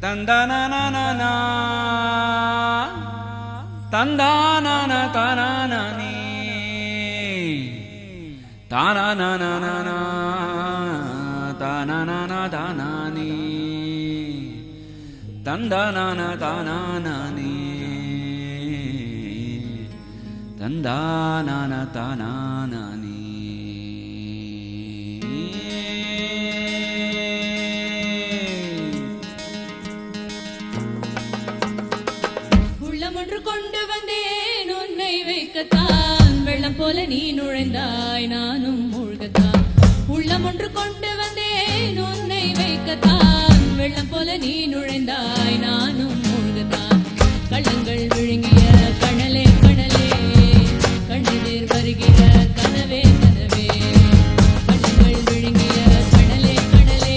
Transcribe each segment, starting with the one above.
தந்தானா தந்தான தானானே தானானா தானானா தானானே தந்தான தானானே தந்தான தானானே. உள்ளமொன்று கொண்டு வந்தேன் உன்னை வைக்கத்தான், வெள்ளம் போல நீ நுழைந்தாய் நானும் மூழ்கத்தான். உள்ளமொன்று கொண்டு வந்தேன் உன்னை வைக்கத்தான், வெள்ளம் போல நீ நுழைந்தாய் நானும் மூழ்கத்தான். கள்ளங்கள் விழுங்கிய கணலே கணலே, கண்ணெதிர் வருகிற கனவே கனவே. கள்ளங்கள் விழுங்கிய கணலே கணலே,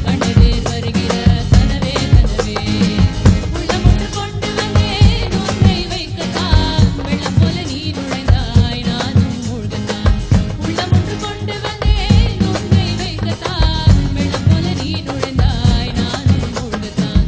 கண்ணெதிர் வருகிற கனவே கனவே. உள்ளமொன்று கொண்டு வந்தேன் உன்னை வைக்கத்தான், வெள்ளம் போல நீ நுழைந்தாய் நானும் மூழ்கத்தான். உள்ளமொன்று கொண்டு வந்தேன் உன்னை வைக்கத்தான், வெள்ளம் போல நீ நுழைந்தாய் நானும் மூழ்கத்தான்.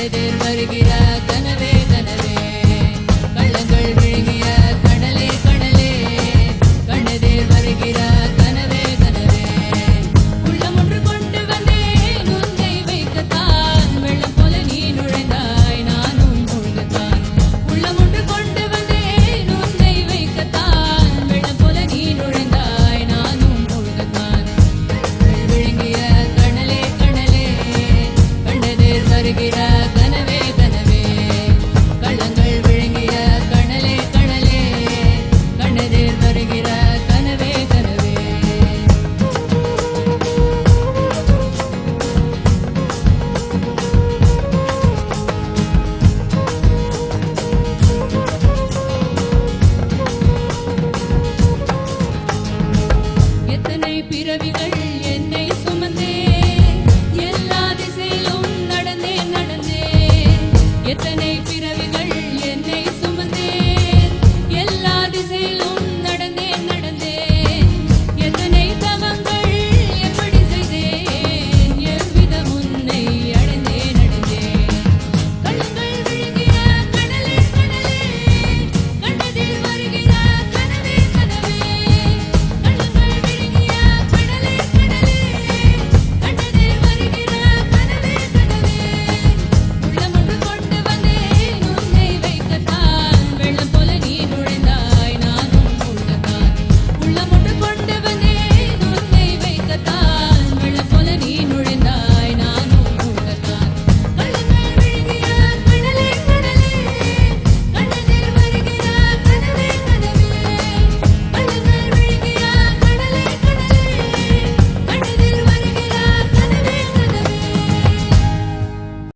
கண்ணெதிர் வருகிற கனவே கனவே கள்ளங்கள் விழுங்கிய கடலே கடலே கண்ணெதிர் வருகிற கனவே கனவே உள்ளம் ஒன்று கொண்டு வந்தேன் உன்னை வைக்கத்தான் வெள்ளம் போல நீ நுழைந்தாய் நானும் மூழ்கத்தான் உள்ளம் ஒன்று கொண்டு வந்தேன் உன்னை வைக்கத்தான் வெள்ளம் போல நீ நுழைந்தாய் நானும் மூழ்கத்தான் கண்கள் விழுங்கிய கடலே கடலே கண்ணெதிர் வருகிற கனவே கனவே கள்ளங்கள் விழுங்கிய கடலே கடலே கண்ணெதிர் வருகிற கனவே கனவே எத்தனை பிறவிகள் என்னை சுமந்தே எல்லா திசையிலும் நடந்தேன் நடந்தேன் எத்தனை